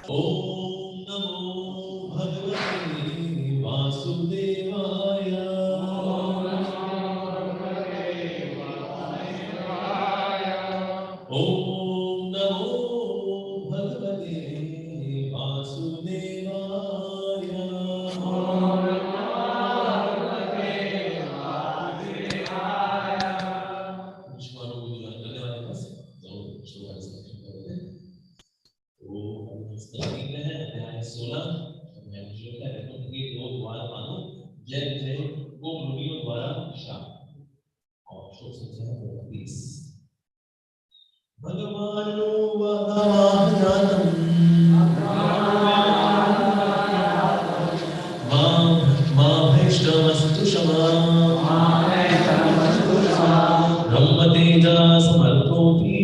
ओम नमो भगवते वासुदेवाय। ओम नमो भगवते वासुदेवाय। जय जय गोमुनियों द्वारा शाप और शोक संख्या 20। भगवानो वहायातं माभैष्टमस्तु शमा ब्रह्मतेजा समर्थोऽपि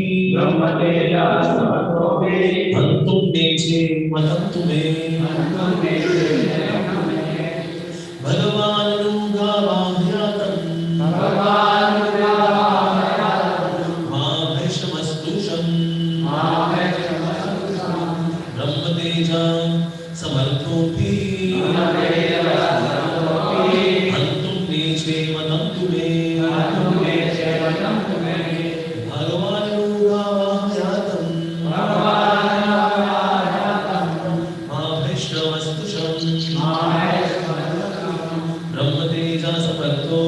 हन्तुं नेचे मतन्तु मे भगवानुगावाह्यातं माभैष्टमस्तु शमा ब्रह्मतेजा समर्थोऽपि हन्तुं नेचे मतन्तु मे भगवानुगावाह्यातं माभैष्टमस्तु शमा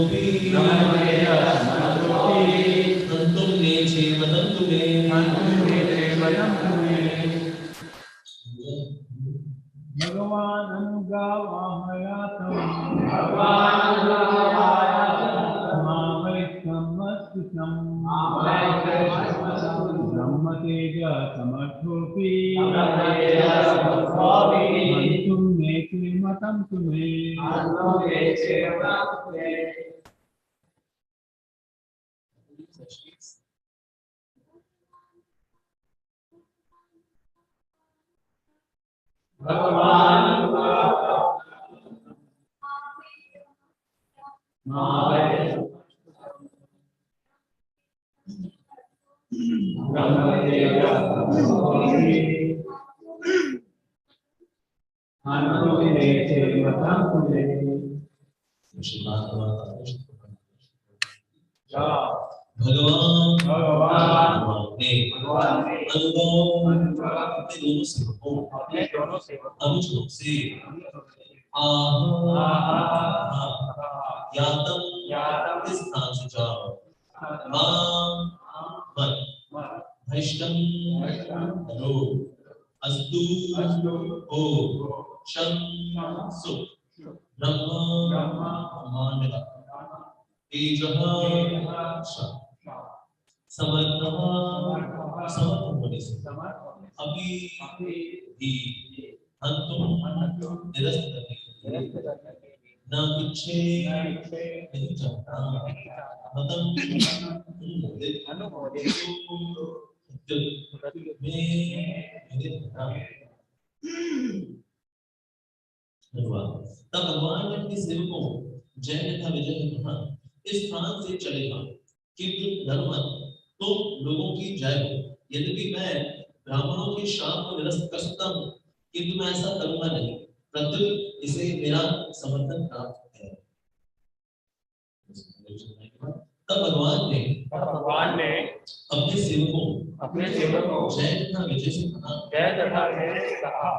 ब्रह्मतेजा समर्थोऽपि हन्तुं नेचे मतन्तु मे भगवानुगावाह्यातं माभैष्टमस्तु शमा ब्रह्मतेजा समर्थोऽपि हन्तुं नेचे मतन्तु मे भगवान ने अपने दोनों सेवकों अनुजों से यातम इस स्थान से जाओ भैष्टम रो अस्तु ओ शं सु ब्रह्म ब्रह्मांड तेजः समर्थः समर्थ होने से अभी भी हन्तुं निरस्त करने न इच्छे नहीं चाहता मतम तब भगवान ने अपने सेवकों जय तथा विजय ने कहा, इस स्थान से चलेगा किंतु धर्म तुम लोगों की जय हो। यद्यपि मैं ब्राह्मणों के शाप को निरस्त कर सकता हूँ, किंतु मैं ऐसा करूंगा नहीं, प्रत्युत इसे मेरा समर्थन प्राप्त है। तब भगवान ने अपने सेवकों जय तथा विजय से कहा,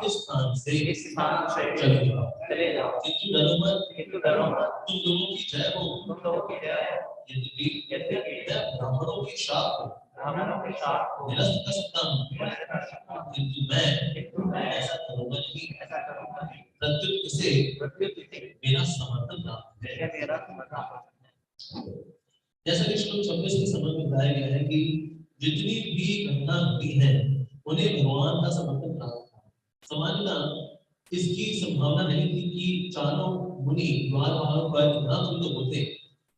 इस स्थान से चले जाओ किंतु डरो मत, तुम लोगों की जय हो। यद्यपि मैं ब्राह्मणों के शाप को निरस्त कर सकता हूँ, किंतु मैं ऐसा करूंगा नहीं, प्रत्युत इसे मेरा समर्थन प्राप्त है। जैसा कि श्लोक 26 के समय में बताया गया है कि जितनी भी घटना होती है उन्हें भगवान का समर्थन प्राप्त था। सामान्यतः इसकी संभावना नहीं थी कि चारों मुनि द्वार वालों पर न तुल्य होते,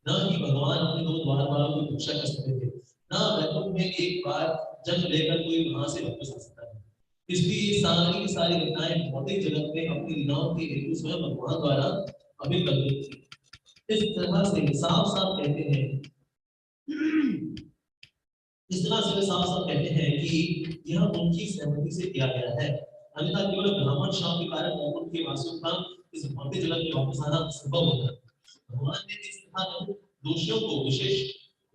न ही भगवान अपने दो द्वार वालों की रक्षा कर सकते थे, न वैकुंठ में एक बार जन्म लेकर कोई वहां से वापस आ सकता है। इसलिए सारी की सारी घटनाएं भौतिक जगत में अपनी लीलाओं के हेतु स्वयं भगवान द्वारा अभिकल्पित थी। इस तरह से साफ साफ कहते हैं कि यह उनकी सहमति से किया गया है। अन्यथा केवल ब्राह्मण शाप के कारण ब्राह्मण के वासुओं का इस भौतिक जगत में वापस आना असंभव होता है। भगवान ने इस स्थान दोषियों को विशेष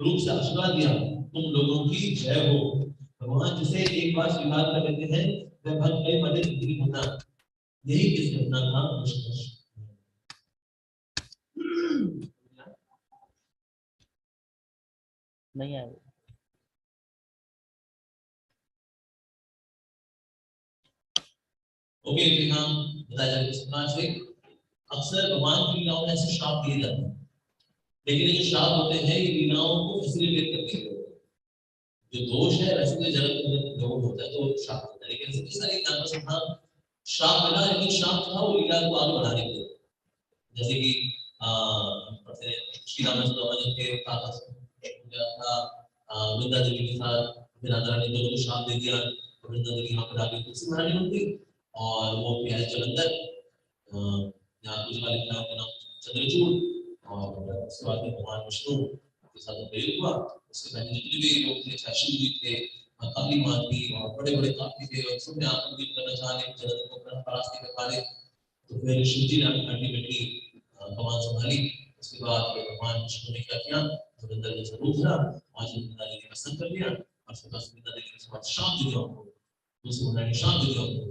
रूप से आशीर्वाद दिया, तुम लोगों की जय हो। भगवान जिसे एक बार स्वीकार कर लेते हैं वह भक्त कई बार नहीं होता। यही इस घटना का निष्कर्ष। नहीं आया। ओके, यहाँ बताया जाए इस प्रकार से अक्सर भगवान की लीलाओं में ऐसे श्राप दिए जाते हैं, लेकिन ये श्राप होते हैं ये लीलाओं को फैसिलिटेट करते हैं। जो दोष है वैसे तो जगत में लोगों होता है तो श्राप होता है, लेकिन सबसे सारी एग्जाम्पल्स हम श्राप मिला, लेकिन श्राप था वो लीला को आगे बढ़ाने के लिए। जैसे कि श्री रामचंद्र के था वृंदा देवी के साथ राधा रानी दोनों को श्राप दे दिया। वृंदा देवी यहाँ पर आगे तुलसी महारानी होती और वो प्यारे जलंधर यहाँ कुछ वाले का नाम चंद्रचूड़, और उसके बाद भगवान विष्णु के साथ प्रयोग हुआ। उसके पहले जितने भी लोग थे, चाहे शिव जी थे, काली माँ थी और बड़े बड़े काफी थे, और सबने आत्मदीप करना चाहे, जलंधर को परास्त कर पा ले। तो फिर शिव जी ने अल्टीमेटली कमान संभाली। उसके बाद भगवान विष्णु ने क्या किया, जलंधर का स्वरूप धरा और जलंधर ने प्रसन्न कर दिया, और उसके बाद सुंदर देवी ने उसके शांत दे दिया उनको। उसको उन्होंने शांत दे दिया उनको,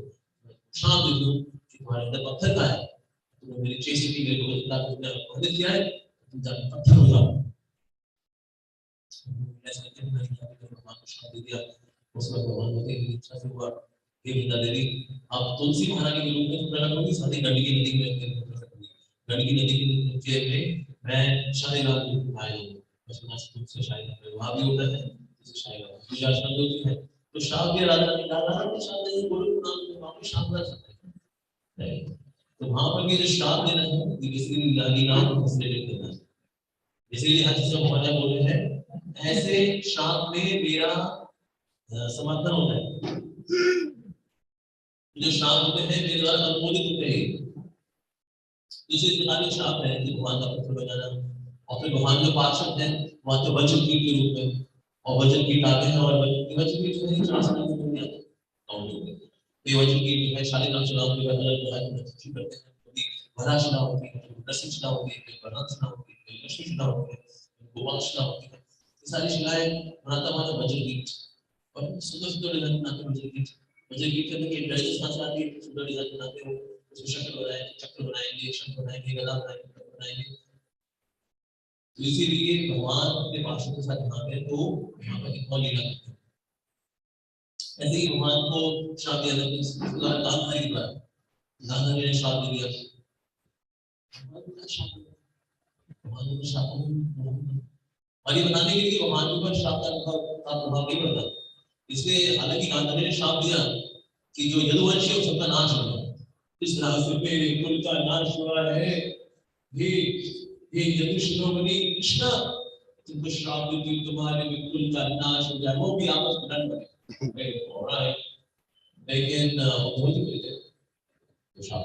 शांत दे दिया कि तुम्हारे अंदर पत्थर का है, तुमने मेरी चेष्टा की, मेरे को इतना तुमने अपमानित किया है, तुम जाके पत्थर हो जाओ। ऐसा करके भगवान को शांत दे दिया। उसके बाद भगवान बोलते हैं इच्छा से हुआ हे वृंदा देवी, अब तुलसी महारानी के रूप में प्रकट होगी, साथ ही गंडकी नदी में प्रकट होगी। गंडकी नदी के नीचे में मैं शाहीराग रूप आया हूँ, बचपन से तुमसे शाहीराग वहाँ भी होता है, जैसे शाहीराग पूजा शब्द होती है। तो शाम के राजा ने कहा कि शाम नहीं बोलो तो नाम वहाँ पे शाम कर सकते हैं। तो वहाँ पर भी जो शाम देना है ये बेसिकली लीला को फैसिलिटेट करना है। इसीलिए हज से हमारा बोले हैं ऐसे शाम में मेरा समर्थन होता है। जो शाम होते हैं मेरे द्वारा अनुमोदित होते हैं। इसी प्रकार के शाप है कि भगवान का पुत्र बनाना, और फिर भगवान जो पार्षद है वहाँ तो वज्र कीट के रूप में, और वज्र कीट आते हैं, और वज्र कीट जो है 4 साल में नहीं आते काउंट होते हैं। तो वज्र कीट जो है शालीग्राम चुनाव के बाद अलग अलग करते हैं, कभी भरा चुनाव होती है, कभी नरसिंह चुनाव होती है, कभी बरनाथ चुनाव होती है, कभी लक्ष्मी चुनाव होती है, गोपाल चुनाव होती है। ये सारी शिलाएं बनाता हुआ वज्र कीट, और सुंदर सुंदर डिजाइन बनाते हैं वज्र कीट। वज्र कीट करने के इंटेलिजेंस कहाँ से आती है, सुंदर डिजाइन बनाते हो, उसमें शक्ल बनाएंगे, चक्र बनाएंगे, शंख बनाएंगे, गदा बनाएंगे, पद्म बनाएंगे। तो इसीलिए भगवान अपने पार्षद के साथ यहाँ पे तो यहाँ पर एक और लीला करते हैं। ऐसे ही भगवान को श्राप दिया था, इसके द्वारा गांधारी के द्वारा गांधारी ने श्राप दे दिया। भगवान को श्राप, और ये बताने के लिए भगवान के ऊपर श्राप का प्रभाव नहीं पड़ता। इसलिए हालांकि गांधारी ने श्राप दिया कि जो यदुवंशी है सबका नाश होगा, इस रास्ते पे कुल का नाश हुआ है। ये यदुशिरोमणि कृष्णा, तुमको श्राप देती हूँ तुम्हारे कुल का नाश हो जाए। वो भी आपस में लड़ पड़े, ऑलराइट, लेकिन वो नहीं बोलते तो श्राप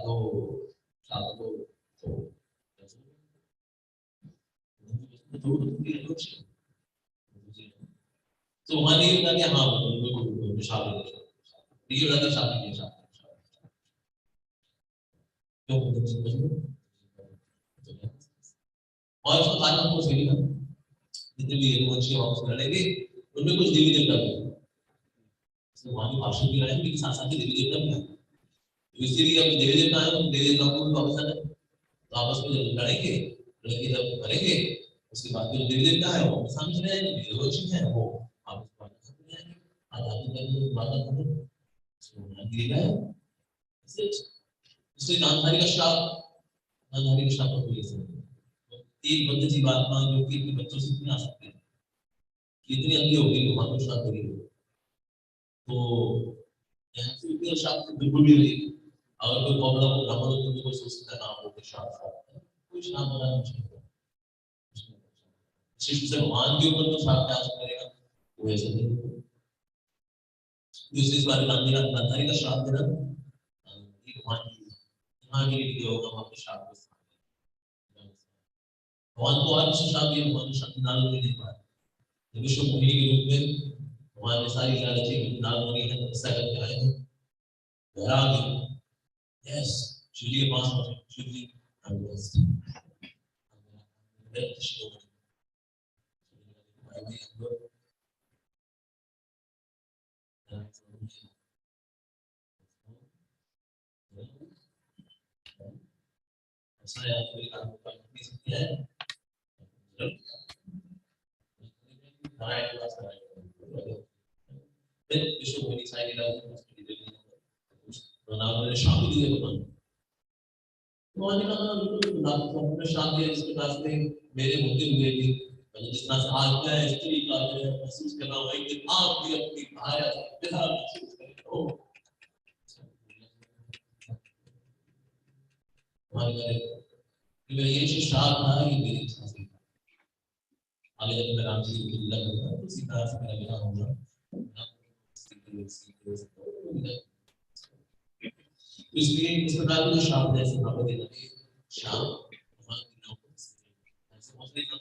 तो वहां नहीं होता कि हाँ बिल्कुल श्राप दे दो, ये होता कि श्राप नहीं, श्राप और इसको आज हमको सही ना जितने भी यदुवंशी वापस लड़ेंगे उनमें कुछ देवी देवता भी है, तो वहां के भाषण भी आए लेकिन साथ साथ देवी देवता भी आए। तो इसीलिए अब देवी देवता आए तो देवी देवताओं को वापस आना, तो आपस में जब लड़ेंगे लड़के जब करेंगे उसके बाद जो देवी देवता है वो सामने चले जाएंगे, यदुवंशी है वो आपस में बात कर जाएंगे, आजादी का बात करेंगे, तो गिरेगा है। इसलिए गांधारी का श्राप, गांधारी का श्राप को ले सकते हैं। एक बंदे की बात मान जो कि अपने बच्चों से नहीं आ सकते, कितनी अंधी होगी वहां को श्राप करेगी, तो यहाँ से भी श्राप तो बिल्कुल भी नहीं। अगर कोई प्रॉब्लम हो ब्राह्मण तो कोई सोच सकता है नाम होते श्राप कोई श्राप बना नहीं होगा, शिष्य से भगवान के ऊपर तो श्राप क्या करेगा, वो ऐसा नहीं होगा। दूसरी बात गांधारी का श्राप देना भगवान की रीति होगा, वहां पे श्राप भगवान को और श्राप दिया, भगवान को शक्ति नाल में नहीं पाया। विश्व मोहिनी के रूप में भगवान ने सारी लीला रची, नाल मुनि है तपस्या करके आए हैं, Vairagya. Yes, Shri Master, Shri, I'm blessed. ऐसा याद कोई काम कर नहीं सकती है हमारे पास फिर विश्व में सारी तो नाम ने शामिल दिए भगवान तो आज का नाम अपने शामिल इसके पास में मेरे होते हुए भी मैंने जिस तरह से आज क्या स्त्री का महसूस करना हुआ कि आप भी अपनी भाया पिता महसूस करते हो हमारे ये जो श्राप था ये मेरी इच्छा से आगे जब मैं राम जी की लीला करूंगा तो उसी तरह से मेरा विवाह होगा इसलिए इस प्रकार के जो श्राप है वहां पर देना श्राप भगवान की नाम को समझने का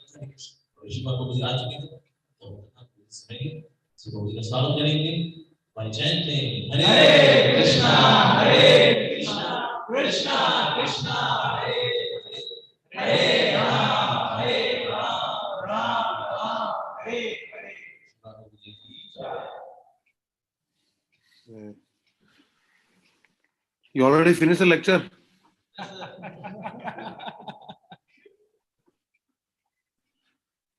ऋषि बाबा मुझे आ चुके हैं तो आप सुनेंगे सुबह का स्वागत करेंगे by chanting Hare Krishna Krishna Krishna Hare Hare Ram Ram Hare Hare. You already finished the lecture?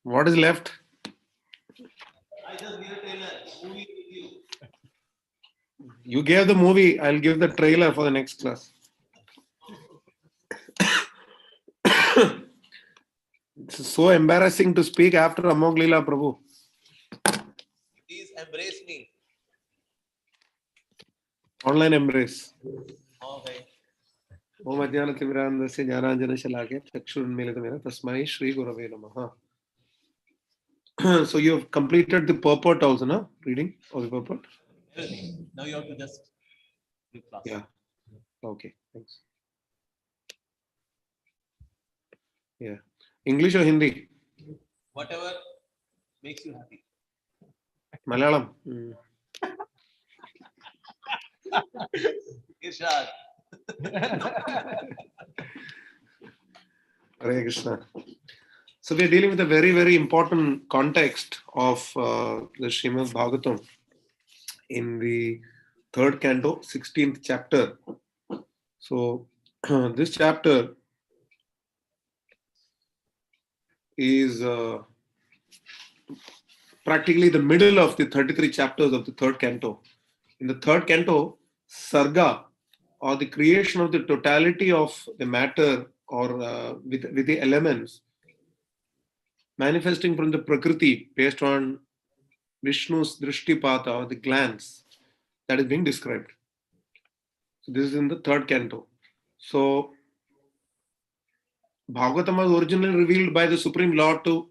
What is left? I just give a trailer, movie review. You gave the movie, I'll give the trailer for the next class. It's so embarrassing to speak after Amog Leela, Prabhu. Please embrace me. Online embrace. Okay. Om Ajnanatimirandasya Jnananjana Shalakya Chakshurunmilitamena Tasmai Shri Gurave Namaha. So you have completed the purport also, no? Reading of the purport? Everything. Now you have to just give class. Yeah. Okay, thanks. Yeah. English or Hindi? Whatever makes you happy. Malayalam. Irshad. Hare Krishna. So we are dealing with a very, very important context of the Srimad Bhagavatam in the third canto, 16th chapter. So this chapter is practically the middle of the 33 chapters of the third canto. In the third canto, Sarga, or the creation of the totality of the matter or with the elements manifesting from the Prakriti based on Vishnu's Drishtipata or the glance, that is being described. So this is in the third canto. So Bhagavatam was originally revealed by the Supreme Lord to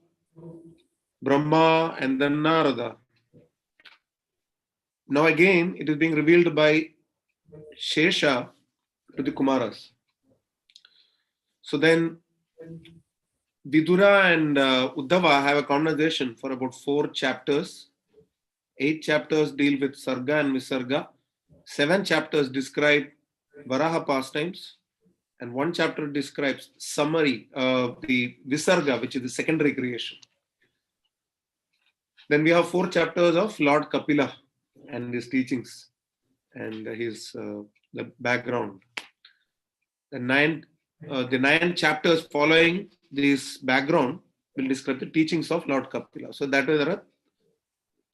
Brahma and then Narada. Now again, it is being revealed by Shesha to the Kumaras. So then Vidura and Uddhava have a conversation for about 4 chapters. 8 chapters deal with Sarga and Visarga. 7 chapters describe Varaha pastimes. And 1 chapter describes summary of the Visarga, which is the secondary creation. Then we have 4 chapters of Lord Kapila and his teachings and his the background. The 9 chapters following this background will describe the teachings of Lord Kapila. So that way there are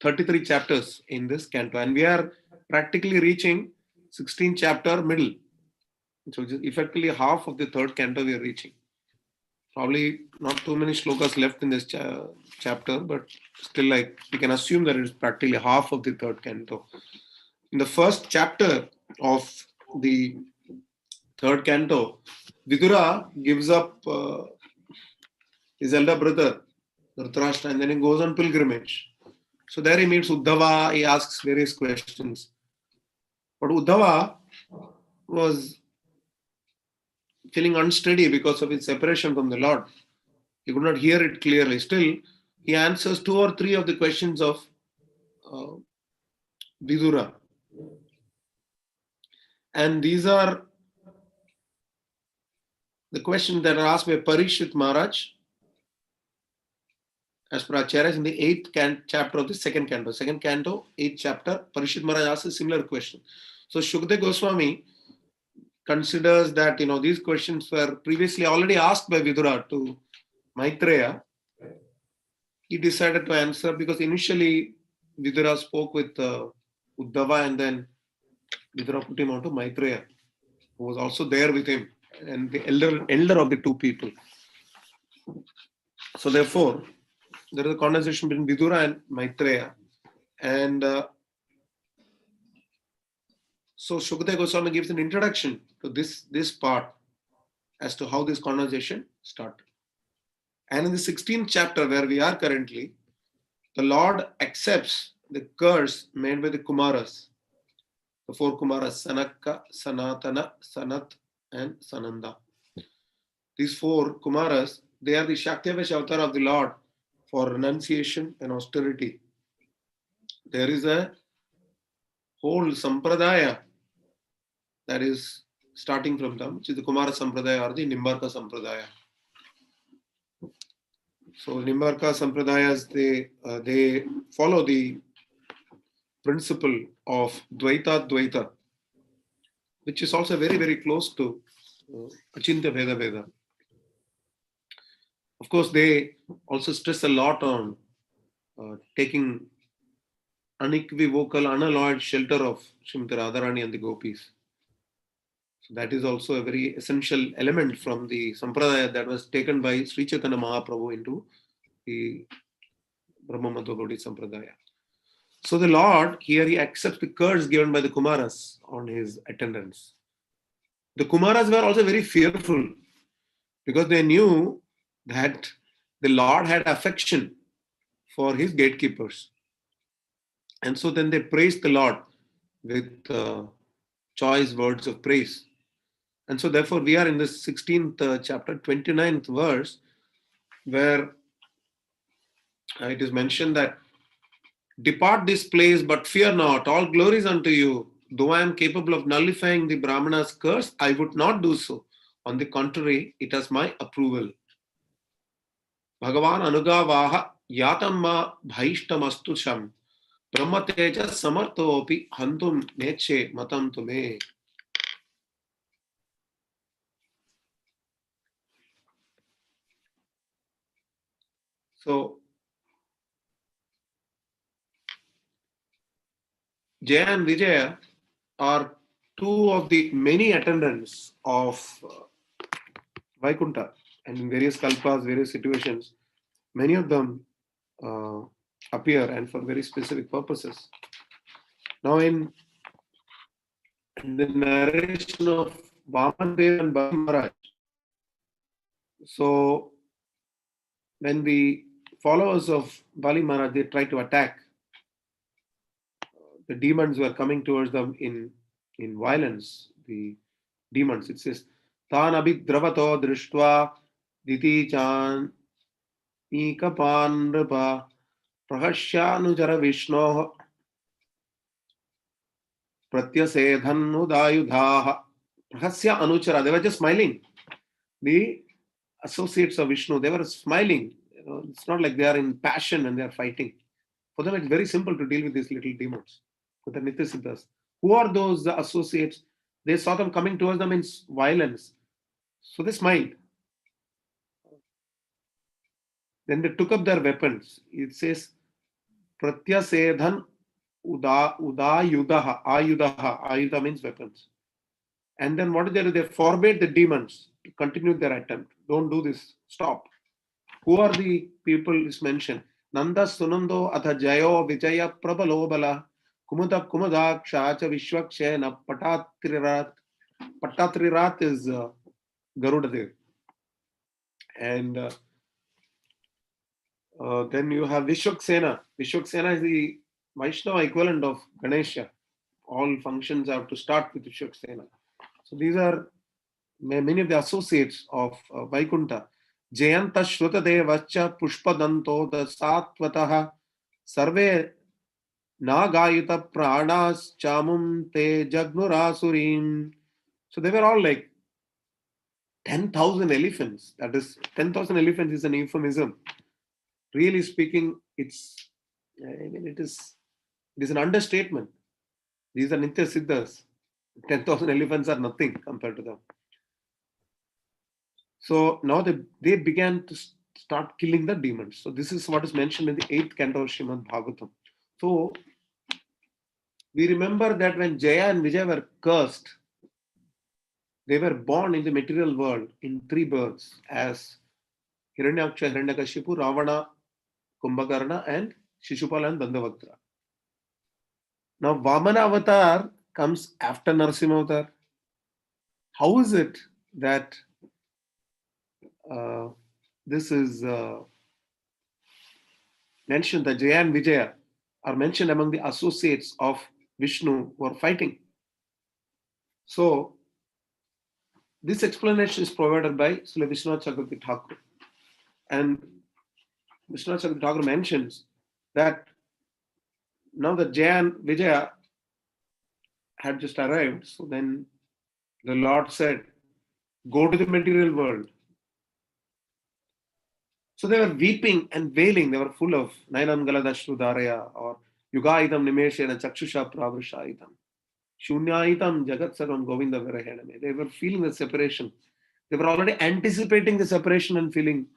33 chapters in this canto, and we are practically reaching 16th chapter middle. So just effectively half of the third canto we are reaching. Probably not too many shlokas left in this chapter, but still, like, we can assume that it is practically half of the third canto. In the first chapter of the third canto, Vidura gives up his elder brother, Dhritarashtra, and then he goes on pilgrimage. So there he meets Uddhava, he asks various questions. But Uddhava was feeling unsteady because of his separation from the Lord. He could not hear it clearly. Still, he answers 2 or 3 of the questions of Vidura. And these are the questions that are asked by Parikshit Maharaj as per Acharyas in the 8th chapter of the second canto. Second canto, 8th chapter, Parikshit Maharaj asks a similar question. So Shukdev Goswami considers that these questions were previously already asked by Vidura to Maitreya. He decided to answer because initially Vidura spoke with Uddhava, and then Vidura put him on to Maitreya, who was also there with him, and the elder of the two people. So therefore, there is a conversation between Vidura and Maitreya. And so Shukdev Goswami gives an introduction to this part as to how this conversation started. And in the 16th chapter where we are currently, the Lord accepts the curse made by the Kumaras. The 4 Kumaras, Sanaka, Sanatana, Sanat, and Sananda. These 4 Kumaras, they are the Shaktyavesh avatar of the Lord for renunciation and austerity. There is a whole sampradaya that is starting from them, which is the Kumara Sampradaya or the Nimbarka Sampradaya. So Nimbarka Sampradayas, they follow the principle of Dvaita, which is also very, very close to Achintya Veda Veda. Of course, they also stress a lot on taking unequivocal, unalloyed shelter of Srimati Radharani and the Gopis. So that is also a very essential element from the Sampradaya that was taken by Sri Chaitanya Mahaprabhu into the Brahma Madhva Gaudiya Sampradaya. So the Lord, here he accepts the curse given by the Kumaras on his attendants. The Kumaras were also very fearful because they knew that the Lord had affection for his gatekeepers. And so then they praised the Lord with choice words of praise. And so therefore we are in the 16th chapter, 29th verse, where it is mentioned that depart this place, but fear not, all glory is unto you. Though I am capable of nullifying the Brahmana's curse, I would not do so. On the contrary, it has my approval. Bhagavan Anugavaha Yatamma Bhaishtamastu Sham Brahmateja Samartopi Hantum Neche Matam Tume. So Jaya and Vijaya are 2 of the many attendants of Vaikuntha, and in various kalpas, various situations, many of them appear and for very specific purposes. Now in the narration of Vamandev and Bali Maharaj, so when the followers of Bali Maharaj, they try to attack, the demons were coming towards them in violence. The demons, it says, Tan abhidravato drishtva diti chan ikapan nripa prahasyanujara vishno pratyasedhanudayudhaha prahasya anuchara. They were just smiling. The associates of Vishnu, they were smiling. It's not like they are in passion and they are fighting. For them, it's very simple to deal with these little demons. For the Nityasiddhas. Who are those associates? They saw them coming towards them in violence. So they smiled. Then they took up their weapons. It says, Pratyasedhan udayudaha. Ayuda means weapons. And then what did they do? They forbade the demons to continue their attempt. Don't do this. Stop. Who are the people is mentioned? Nanda Sunando Atha Jayo Vijaya Prabalobala Kumada Kumadaksha Vishwakshena Patatrirat. Patatrirat is Garudadev. And then you have Vishwaksena. Vishwaksena is the Vaishnava equivalent of Ganesha. All functions have to start with Vishwaksena. So these are many of the associates of Vaikuntha. Jayanta Shrutadevacha Pushpadanto the Satvataha Sarve Nagayuta pranas chamum te jagnurasurim. So they were all like 10,000 elephants. That is, 10,000 elephants is an euphemism. Really speaking, it is an understatement. These are Nitya Siddhas. 10,000 elephants are nothing compared to them. So now they began to start killing the demons. So this is what is mentioned in the 8th canto of Srimad Bhagavatam. So we remember that when Jaya and Vijaya were cursed, they were born in the material world in 3 births as Hiranyaksha, Hiranyakashipu, Ravana, Kumbhakarna, and Shishupala and Dandavaktra. Now Vamana avatar comes after Narasimha avatar. How is it that this is mentioned, that Jaya and Vijaya are mentioned among the associates of Vishnu who are fighting? So this explanation is provided by Srila Vishwanath Chakravarti Thakur. And Vishwanath Chakravarti Thakur mentions that now that Jaya and Vijaya had just arrived, so then the Lord said, go to the material world. So they were weeping and wailing. They were full of Nainam Galadashru Dharaya or Yugaidam Nimeshena Chakshusha Pravrashaitam. Shunyaitam Jagat Sarvam Govinda Virahename. They were feeling the separation. They were already anticipating the separation and feeling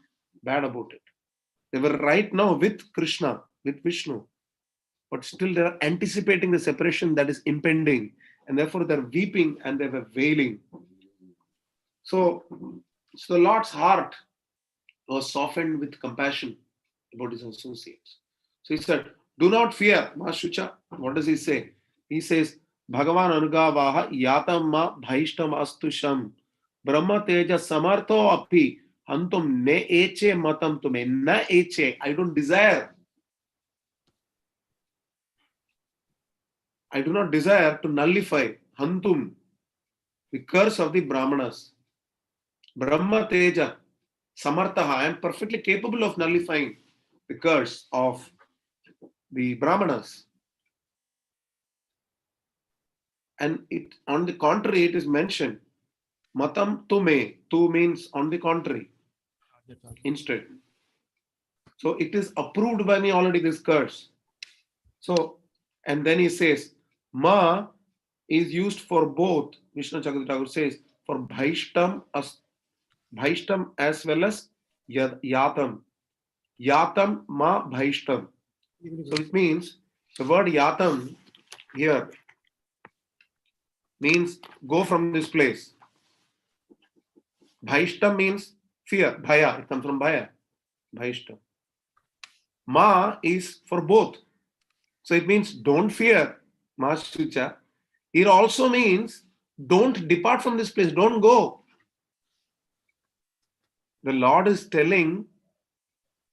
bad about it. They were right now with Krishna, with Vishnu, but still they are anticipating the separation that is impending, and therefore they are weeping and they were wailing. So the Lord's heart was softened with compassion about his associates. So he said, do not fear, Mashucha. What does he say? He says, Bhagavan Anugavaha yatam ma bhaishtam astusham Brahma Teja Samartho api hantum ne eche matam tume na eche. I don't desire. I do not desire to nullify hantum, the curse of the Brahmanas. Brahma Teja Samartaha. I am perfectly capable of nullifying the curse of the Brahmanas. And it, on the contrary, it is mentioned, Matam tume. Tu means on the contrary, instead. So it is approved by me already, this curse. So, and then he says, Ma is used for both. Vishnu Chakravarti Thakur says, for Bhaishtam as well as Yatam. Yatam ma Bhaishtam. So it means the word Yatam here means go from this place. Bhaishtam means fear, Bhaya. It comes from Bhaya. Bhaishtam. Ma is for both. So it means don't fear, Ma Shucha. It also means don't depart from this place, don't go. The Lord is telling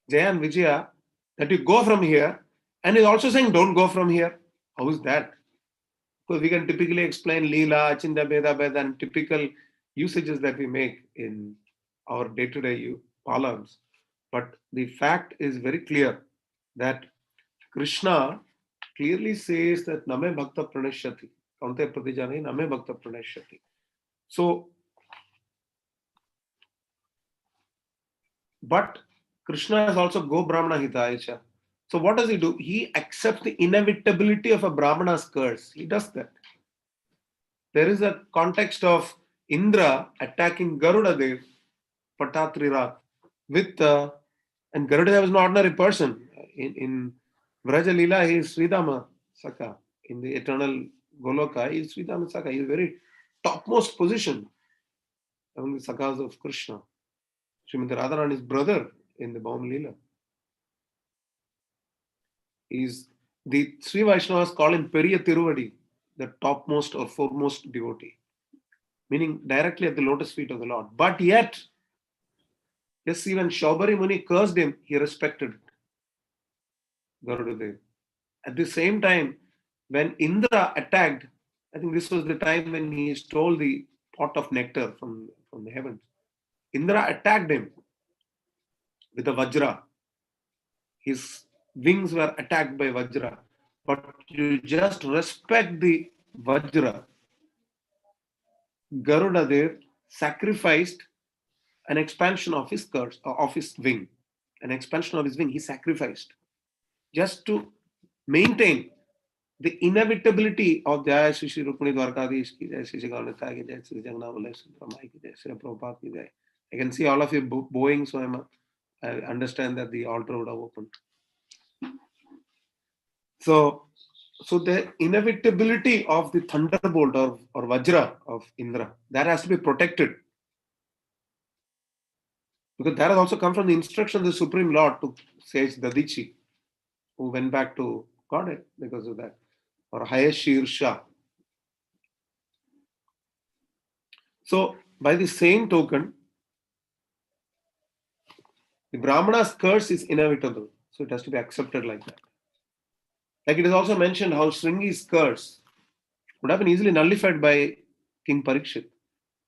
Jaya and Vijaya that you go from here, and he's also saying don't go from here. How is that? Because we can typically explain Leela, Achinda, Beda, Beda, and typical usages that we make in our day-to-day parlance. But the fact is very clear that Krishna clearly says that Name Bhakta Pranashyati. Kaunte Pratijani Name Bhakta Pranashyati. So, but Krishna is also Go Brahmana Hitayascha. So what does he do? He accepts the inevitability of a Brahmana's curse. He does that. There is a context of Indra attacking Garuda Dev, Patatrirat, with, and Garuda Dev is an ordinary person. In Vraja Leela, he is Sridhama Saka. In the eternal Goloka, he is Sridhama Saka. He is very topmost position among the Sakas of Krishna. Srimati Radharani's brother in the Baum Leela. The Sri Vaishnavas call him Periya Tiruvadi, the topmost or foremost devotee, meaning directly at the lotus feet of the Lord. But yet, yes, even Shaubari Muni cursed him, he respected Garudadev. At the same time, when Indra attacked, I think this was the time when he stole the pot of nectar from the heavens. Indra attacked him with a Vajra. His wings were attacked by Vajra. but you just respect the Vajra. Garuda there sacrificed an expansion of his curse, of his wing. An expansion of his wing, he sacrificed just to maintain the inevitability of Jai Shri Shri Rukmini Dwarkadish ki Jai, Shri Shri Gauranath ki Jai, Shri Jagannath Shri Brahma ki Jai, Shri Prabhupada ki Jai. I can see all of you bowing, so I understand that the altar would have opened. So the inevitability of the thunderbolt or Vajra of Indra, that has to be protected. Because that has also come from the instruction of the Supreme Lord to sage Dadichi, who went back to Godhead because of that. Or Hayashir Shah. So, by the same token, the Brahmana's curse is inevitable. So, it has to be accepted like that. Like it is also mentioned how Shringi's curse would have been easily nullified by King Parikshit.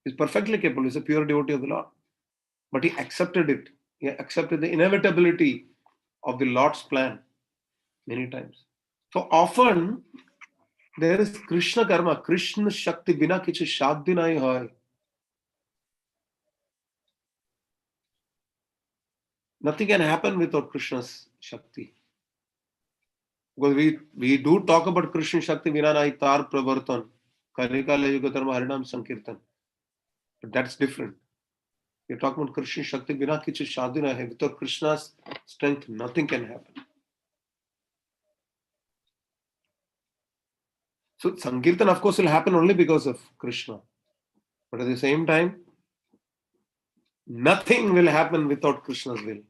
He's perfectly capable, he's a pure devotee of the Lord. But he accepted it. He accepted the inevitability of the Lord's plan many times. So often there is Krishna karma, Krishna Shakti bina kichu shadhi nahi hoy. Nothing can happen without Krishna's Shakti. Because we do talk about Krishna Shakti bina nahi tar pravartan, kalikala yugatarma harinam sankirtan. But that's different. We're talking about Krishna Shakti bina kichu shadhi nahi. Without Krishna's strength, nothing can happen. So Sankirtan, of course, will happen only because of Krishna. But at the same time, nothing will happen without Krishna's will.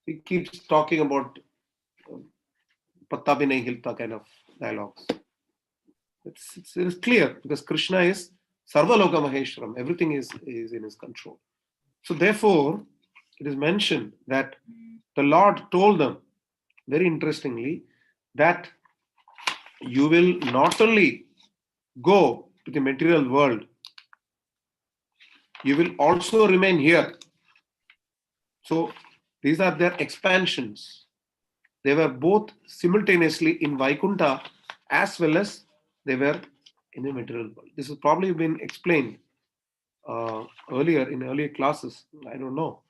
He keeps talking about Patta bhi nahi hilta kind of dialogues. It's clear because Krishna is Sarvaloka Maheshwaram. Everything is in his control. So therefore, it is mentioned that the Lord told them, very interestingly, that you will not only go to the material world, you will also remain here. So these are their expansions. They were both simultaneously in Vaikuntha as well as they were in the material world. This has probably been explained earlier in earlier classes. I don't know.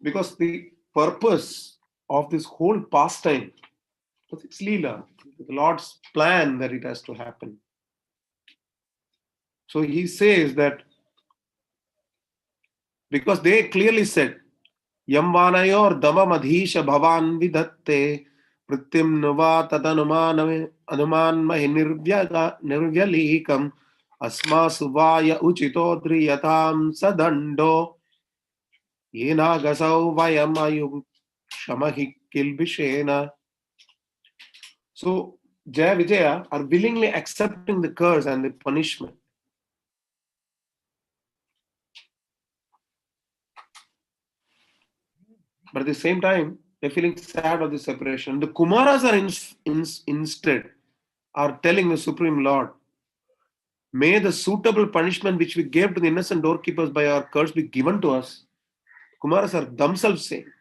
Because the purpose of this whole pastime, it's Leela, the Lord's plan that it has to happen. So he says that because they clearly said, Yamvanayor damamadhisha bhavan vidatte Pritim nuva tadanuman nirvyalikam asma suvaya uchitodri yatam sadando yena gasau vayamayum shamahi kilbishena. So Jaya Vijaya are willingly accepting the curse and the punishment. But at the same time, they're feeling sad of the separation. The Kumaras are instead are telling the Supreme Lord, may the suitable punishment which we gave to the innocent doorkeepers by our curse be given to us. Kumaras are themselves saying.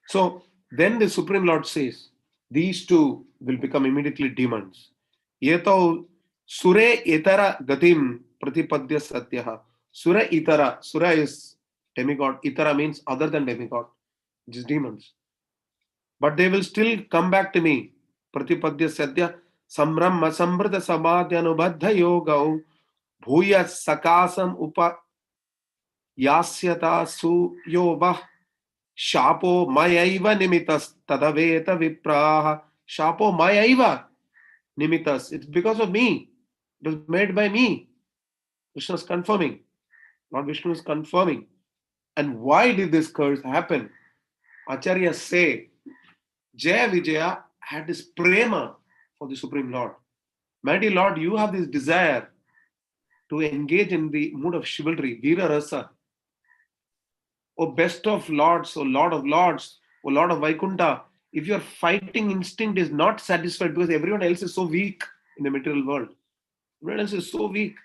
So then the Supreme Lord says, these two will become immediately demons. Yeto Sure Itara Gatim Pratipadya Satyaha. Sura Itara. Sura is demigod. Itara means other than demigod, which is demons. But they will still come back to me. Pratipadya Satya Samram Masambrata Samadhyanubadha Yogau Bhuya Sakasam Upa Yasyata Su Yobah Shapo Mayaiva Nimitas Tadaveta Vipraha. Shapo Mayaiva Nimitas. It's because of me. It was made by me. Krishna is confirming. Lord Vishnu is confirming. And why did this curse happen? Acharyas say, Jaya Vijaya had this prema for the Supreme Lord. Mighty Lord, you have this desire to engage in the mood of chivalry, Veera Rasa. O best of lords, O Lord of lords, O Lord of Vaikuntha, if your fighting instinct is not satisfied because everyone else is so weak in the material world, everyone else is so weak,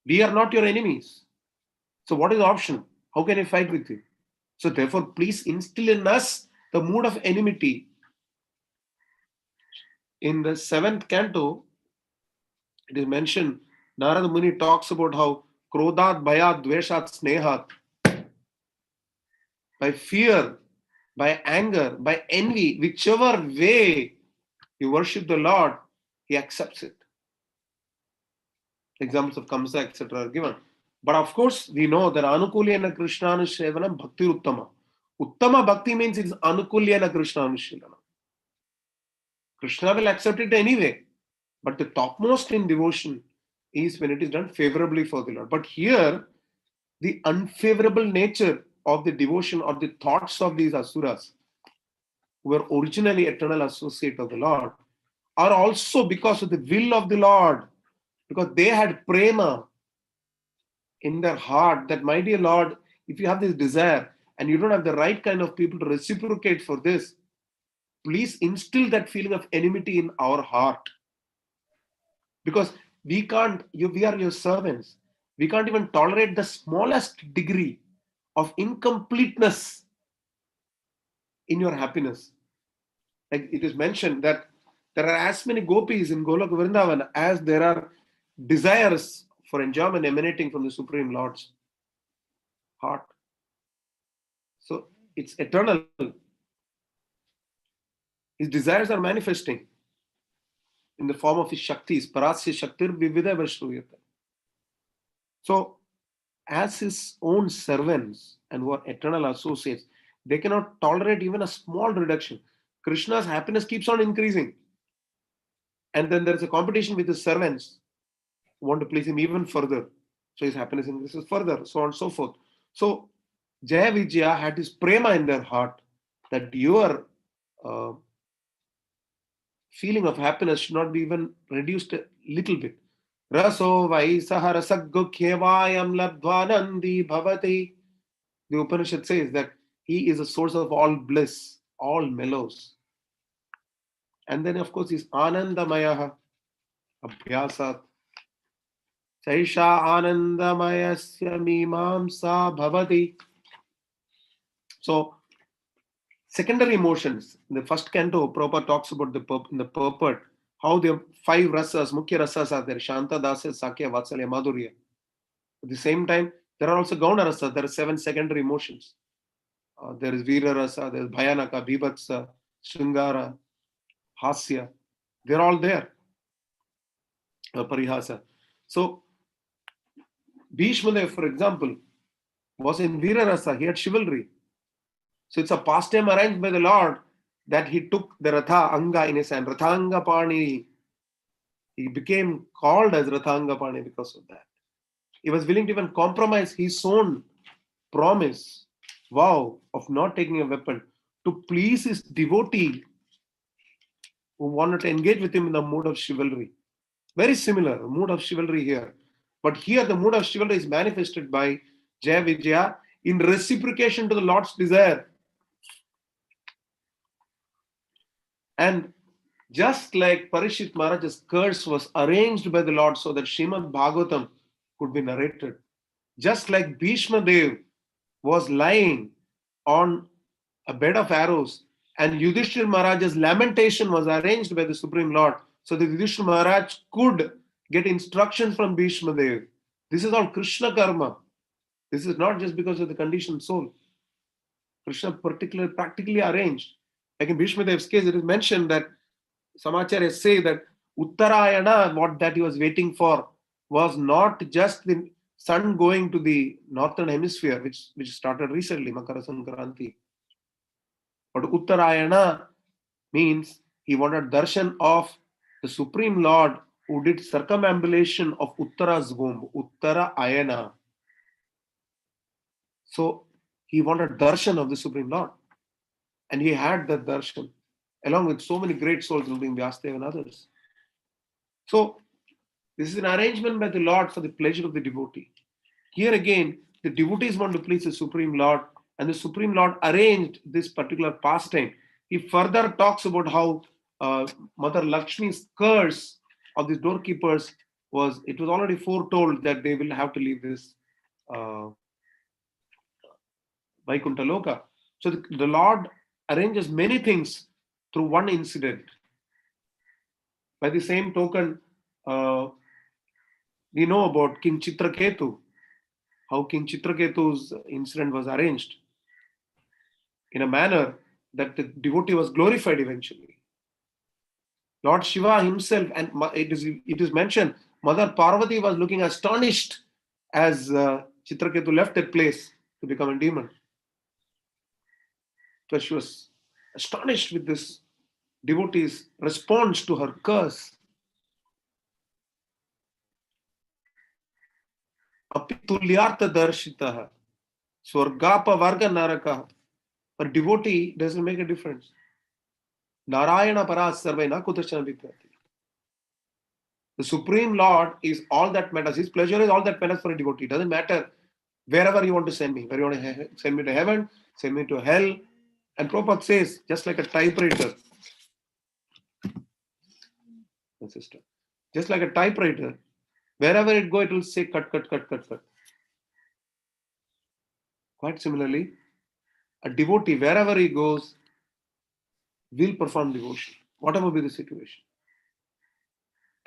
we are not your enemies. So what is the option? How can I fight with you? So therefore, please instill in us the mood of enmity. In the 7th canto, it is mentioned, Narada Muni talks about how Krodhat, Bhayat, Dveshat, Snehat, by fear, by anger, by envy, whichever way you worship the Lord, He accepts it. Examples of Kamsa, etc. are given. But of course, we know that Anukulyana Krishnanushevanam Bhakti Uttama. Uttama Bhakti means it is Anukulyana Krishnanushevanam. Krishna will accept it anyway. But the topmost in devotion is when it is done favorably for the Lord. But here, the unfavorable nature of the devotion or the thoughts of these asuras, who were originally eternal associate of the Lord, are also because of the will of the Lord, because they had prema in their heart that, my dear Lord, if you have this desire and you don't have the right kind of people to reciprocate for this, please instill that feeling of enmity in our heart. Because we are your servants. We can't even tolerate the smallest degree of incompleteness in your happiness. Like it is mentioned that there are as many gopis in Golok Vrindavan as there are desires for enjoyment emanating from the Supreme Lord's heart. So it's eternal. His desires are manifesting in the form of his Shaktis. Parasya Shaktir Vivida Vashruyata. So, as his own servants and who are eternal associates, they cannot tolerate even a small reduction. Krishna's happiness keeps on increasing. And then there is a competition with his servants who want to please him even further. So his happiness increases further, so on and so forth. So Jaya Vijaya had this prema in their heart that your feeling of happiness should not be even reduced a little bit. Raso Vaisaha Rasagukhyevayam Labdvanandi Bhavati. The Upanishad says that he is a source of all bliss, all mellows. And then, of course, is Anandamayaha Abhyasat. Saisha Anandamayasya Mimamsa Bhavati. So, secondary emotions. In the first canto, Prabhupada talks about in the purport how the 5 rasas, Mukhya rasas are there: Shanta, Dasya, Sakya, Vatsalya, Madhurya. At the same time, there are also Gauna rasas. There are 7 secondary emotions. There is Vira rasa, there is Bhayanaka, Bhibatsa, Shringara, Hasya. They're all there. Parihasa. So, Bhishmadev, for example, was in Vira rasa. He had chivalry. So it's a pastime arranged by the Lord that he took the Ratha Anga in his hand. Rathanga Pani. He became called as Rathanga Pani because of that. He was willing to even compromise his own promise, vow of not taking a weapon to please his devotee who wanted to engage with him in the mood of chivalry. Very similar, mood of chivalry here. But here the mood of chivalry is manifested by Jaya Vijaya in reciprocation to the Lord's desire. And just like Parishit Maharaj's curse was arranged by the Lord so that Srimad Bhagavatam could be narrated, just like Bhishma Dev was lying on a bed of arrows and Yudhishthira Maharaj's lamentation was arranged by the Supreme Lord so that Yudhishthira Maharaj could get instructions from Bhishma Dev. This is all Krishna karma. This is not just because of the conditioned soul. Krishna practically arranged. Like in Bhishma Dev's case, it is mentioned that Samacharyas say that Uttarayana, what that he was waiting for, was not just the sun going to the northern hemisphere, which started recently, Makara Sankranti. But Uttarayana means he wanted darshan of the Supreme Lord who did circumambulation of Uttara's womb, Uttara Ayana. So he wanted darshan of the Supreme Lord. And he had that darshan, along with so many great souls, including Vyasadeva and others. So this is an arrangement by the Lord for the pleasure of the devotee. Here again, the devotees want to please the Supreme Lord, and the Supreme Lord arranged this particular pastime. He further talks about how Mother Lakshmi's curse of these doorkeepers was already foretold that they will have to leave this Vaikuntha Loka. So the Lord arranges many things through one incident. By the same token, we know about King Chitraketu, how King Chitraketu's incident was arranged in a manner that the devotee was glorified eventually. Lord Shiva himself, and it is mentioned, Mother Parvati was looking astonished as Chitraketu left that place to become a demon. Because she was astonished with this devotee's response to her curse. Api tulyartha darshitaha, swargapa varga naraka. For devotee doesn't make a difference. Narayana paras sarve na kudashana vidyati. The Supreme Lord is all that matters. His pleasure is all that matters for a devotee. It doesn't matter wherever you want to send me. Whether you want to send me to heaven, send me to hell. And Prabhupada says, just like a typewriter, my sister, just like a typewriter, wherever it goes, it will say cut, cut, cut, cut, cut. Quite similarly, a devotee, wherever he goes, will perform devotion, whatever be the situation.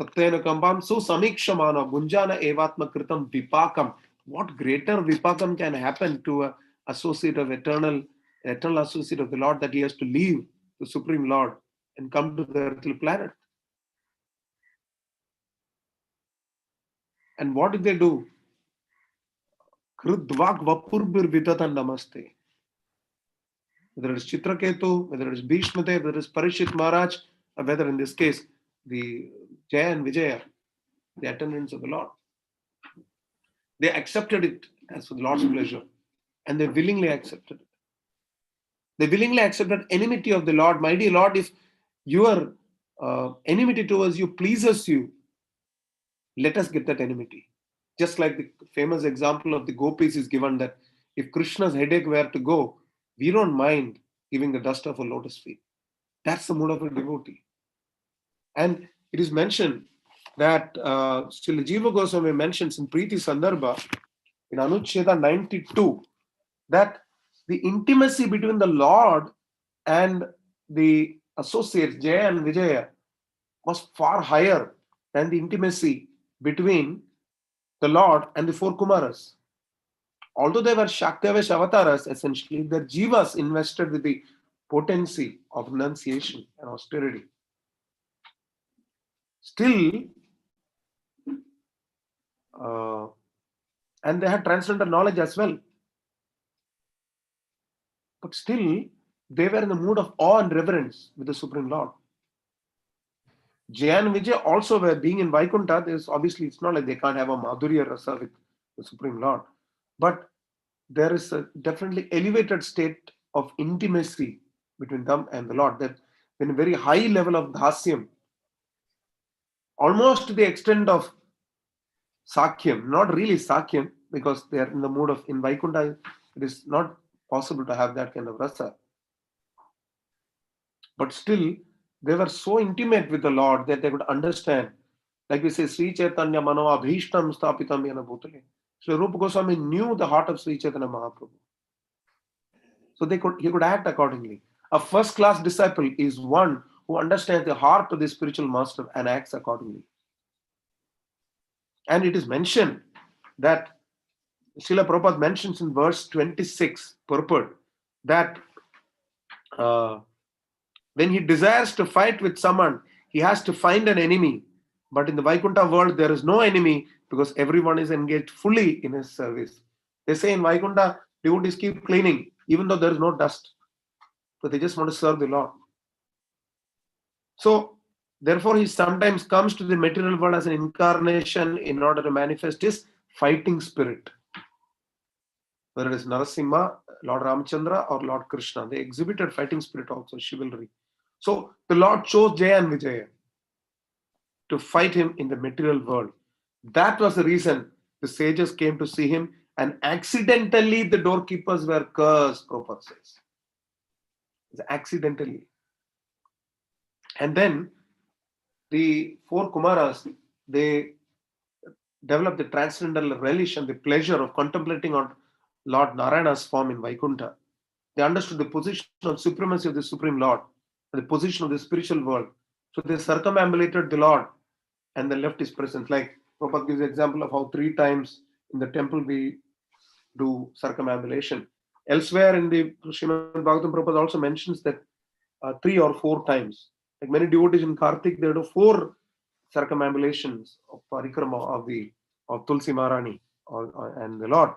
Tattena kambam su samikshamana gunjana evatma kritam vipakam. What greater vipakam can happen to an associate of eternal associate of the Lord, that he has to leave the Supreme Lord and come to the earthly planet? And what did they do? Kridvak vapurbir vidatan namaste. Whether it is Chitraketu, whether it is Bhishmadev, whether it is Parishit Maharaj, or whether in this case the Jaya and Vijaya, the attendants of the Lord, they accepted it as for the Lord's pleasure, and they willingly accepted it. They willingly accepted enmity of the Lord. My dear Lord, if your enmity towards you pleases you, let us get that enmity. Just like the famous example of the gopis is given, that if Krishna's headache were to go, we don't mind giving the dust of a lotus feet. That's the mood of a devotee. And it is mentioned that Srila Jiva Goswami mentions in Preeti Sandarbha, in Anucheda 92, that the intimacy between the Lord and the associates, Jaya and Vijaya, was far higher than the intimacy between the Lord and the four Kumaras. Although they were Shaktavesh avatars, essentially, their jivas invested with the potency of renunciation and austerity. Still, and they had transcendental knowledge as well. But still, they were in the mood of awe and reverence with the Supreme Lord. Jaya and Vijay also were being in Vaikuntha. Obviously, it's not like they can't have a Madhurya Rasa with the Supreme Lord. But there is a definitely elevated state of intimacy between them and the Lord, that in a very high level of dhasyam, almost to the extent of sakyam, not really sakyam, because they are in the mood of, in Vaikuntha, it is not possible to have that kind of rasa. But still, they were so intimate with the Lord that they could understand. Like we say, Sri Chaitanya Manava Bhishtam Stapitam Yana Bhutale. So Rupa Goswami knew the heart of Sri Chaitanya Mahaprabhu. So he could act accordingly. A first-class disciple is one who understands the heart of the spiritual master and acts accordingly. And it is mentioned that Srila Prabhupada mentions in verse 26, purport, that when he desires to fight with someone, he has to find an enemy. But in the Vaikuntha world, there is no enemy, because everyone is engaged fully in his service. They say in Vaikuntha, devotees keep cleaning, even though there is no dust. So they just want to serve the Lord. So, therefore, he sometimes comes to the material world as an incarnation in order to manifest his fighting spirit. Whether it is Narasimha, Lord Ramchandra, or Lord Krishna, they exhibited fighting spirit also, chivalry. So, the Lord chose Jaya and Vijaya to fight him in the material world. That was the reason the sages came to see him, and accidentally the doorkeepers were cursed, Prabhupada says. Accidentally. And then the four Kumaras, they developed the transcendental relish and the pleasure of contemplating on Lord Narayana's form in Vaikuntha. They understood the position of supremacy of the Supreme Lord, the position of the spiritual world. So they circumambulated the Lord and they left his presence. Like Prabhupada gives the example of how 3 times in the temple we do circumambulation. Elsewhere in the Srimad Bhagavatam, Prabhupada also mentions that 3 or 4 times. Like many devotees in Kartik, they do 4 circumambulations of parikrama of Tulsi Maharani and the Lord.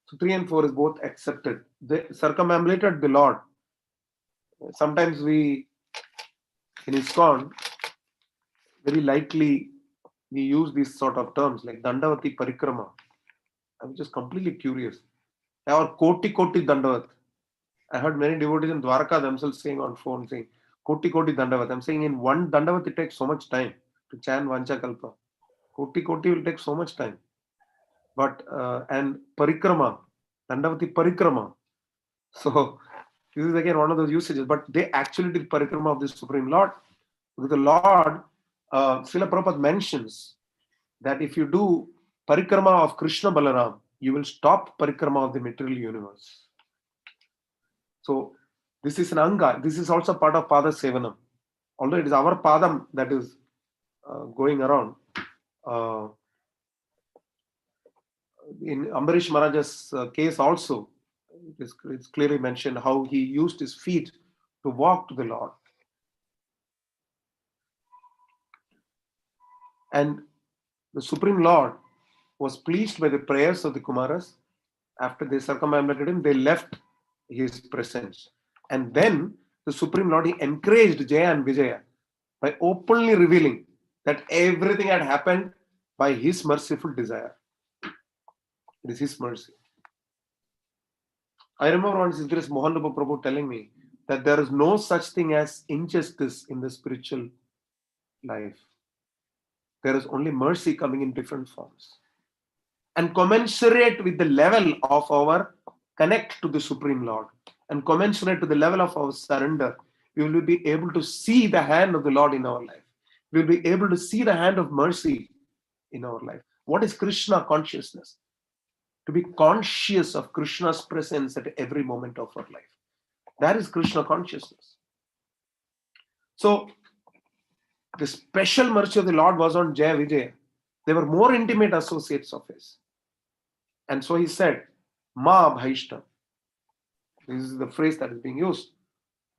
So 3 and 4 is both accepted. They circumambulated the Lord. Sometimes we, in ISKCON, very lightly we use these sort of terms like Dandavati Parikrama. I'm just completely curious. Or Koti Koti Dandavat. I heard many devotees in Dwarka themselves saying on phone, saying Koti Koti Dandavat. I'm saying in one Dandavat it takes so much time to chant Vanchakalpa. Koti Koti will take so much time. But and Parikrama, Dandavati Parikrama. So this is again one of those usages. But they actually did Parikrama of the Supreme Lord. Because the Lord, Srila Prabhupada mentions that if you do Parikrama of Krishna Balaram, you will stop Parikrama of the material universe. So this is an anga. This is also part of Pada Sevanam. Although it is our Padam that is going around. In Ambarish Maharaja's case also, it's clearly mentioned how he used his feet to walk to the Lord. And the Supreme Lord was pleased by the prayers of the Kumaras. After they circumambulated him, they left his presence. And then the Supreme Lord, he encouraged Jaya and Vijaya by openly revealing that everything had happened by his merciful desire. It is his mercy. I remember once Idris Mohan Prabhu telling me that there is no such thing as injustice in the spiritual life. There is only mercy coming in different forms. And commensurate with the level of our connect to the Supreme Lord and commensurate to the level of our surrender, we will be able to see the hand of the Lord in our life. We will be able to see the hand of mercy in our life. What is Krishna consciousness? To be conscious of Krishna's presence at every moment of our life. That is Krishna consciousness. So, the special mercy of the Lord was on Jaya Vijaya. They were more intimate associates of his. And so he said, Ma Bhaishtam. This is the phrase that is being used.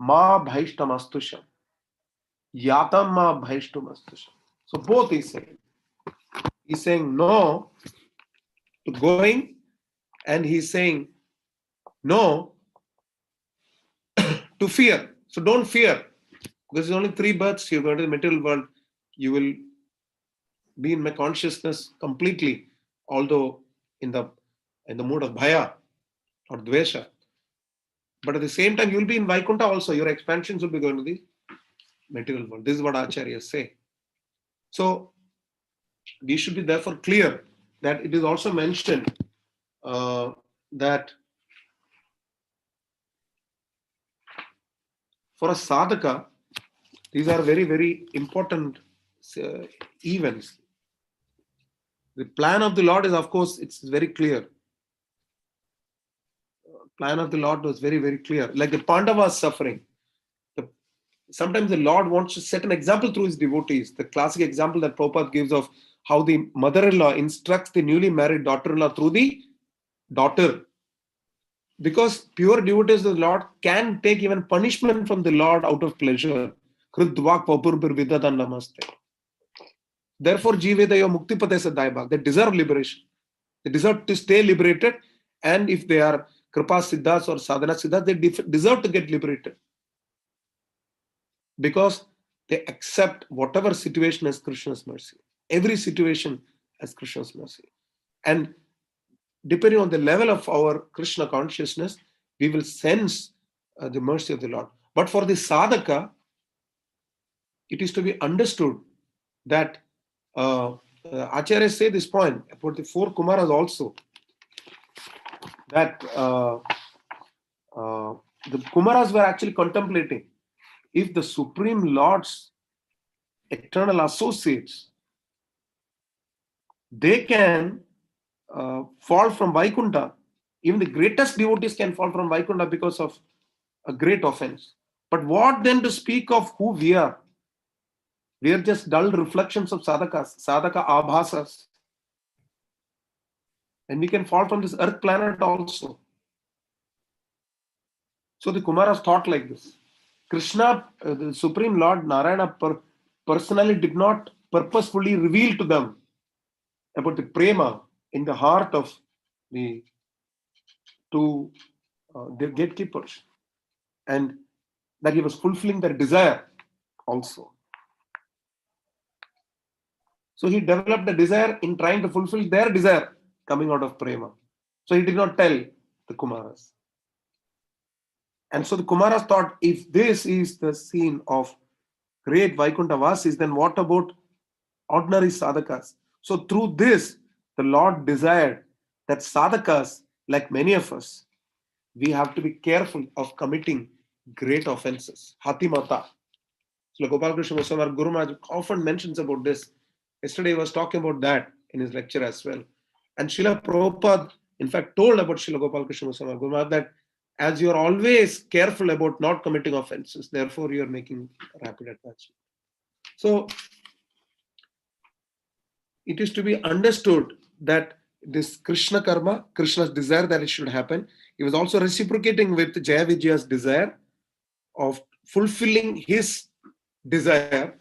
Ma Bhaishtam Astusham. Yatam Ma Bhaishtam Astusham. So both he's saying. He's saying no to going, and he's saying no to fear. So don't fear. Because there's only 3 births. You go to the material world, you will be in my consciousness completely, although in the mood of bhaya or dvesha. But at the same time, you will be in Vaikuntha also. Your expansions will be going to the material world. This is what acharyas say. So we should be therefore clear that it is also mentioned that for a sadhaka, these are very, very important events. The plan of the Lord is, of course, it's very clear. Plan of the Lord was very, very clear. Like the Pandavas suffering. Sometimes the Lord wants to set an example through his devotees. The classic example that Prabhupada gives of how the mother-in-law instructs the newly married daughter-in-law through the daughter. Because pure devotees of the Lord can take even punishment from the Lord out of pleasure. Therefore, they deserve liberation. They deserve to stay liberated. And if they are Kripa Siddhas or Sadhana Siddhas, they deserve to get liberated. Because they accept whatever situation as Krishna's mercy. Every situation as Krishna's mercy. And depending on the level of our Krishna consciousness, we will sense the mercy of the Lord. But for the sadhaka, it is to be understood that acharyas say this point about the 4 Kumaras also, that the Kumaras were actually contemplating if the Supreme Lord's eternal associates, they can fall from Vaikuntha Even the greatest devotees can fall from Vaikuntha because of a great offense. But what then to speak of who we are? We are just dull reflections of sadhakas, sadhaka abhasas. And we can fall from this earth planet also. So the Kumaras thought like this. Krishna, the Supreme Lord Narayana, personally did not purposefully reveal to them about the prema in the heart of the two the gatekeepers, and that he was fulfilling their desire also. So he developed a desire in trying to fulfill their desire coming out of prema. So he did not tell the Kumaras. And so the Kumaras thought, if this is the scene of great Vaikuntha Vasis, then what about ordinary sadhakas? So through this, the Lord desired that sadhakas, like many of us, we have to be careful of committing great offenses. Hatimata. So Gopal Krishna Goswami, our Guru Maharaj, often mentions about this. Yesterday he was talking about that in his lecture as well. And Srila Prabhupada, in fact, told about Srila Gopal Krishna Goswami, Guru Maharaj, that as you are always careful about not committing offenses, therefore you are making rapid attachment. So it is to be understood that this Krishna karma, Krishna's desire that it should happen, he was also reciprocating with Jaya Vijaya's desire of fulfilling his desire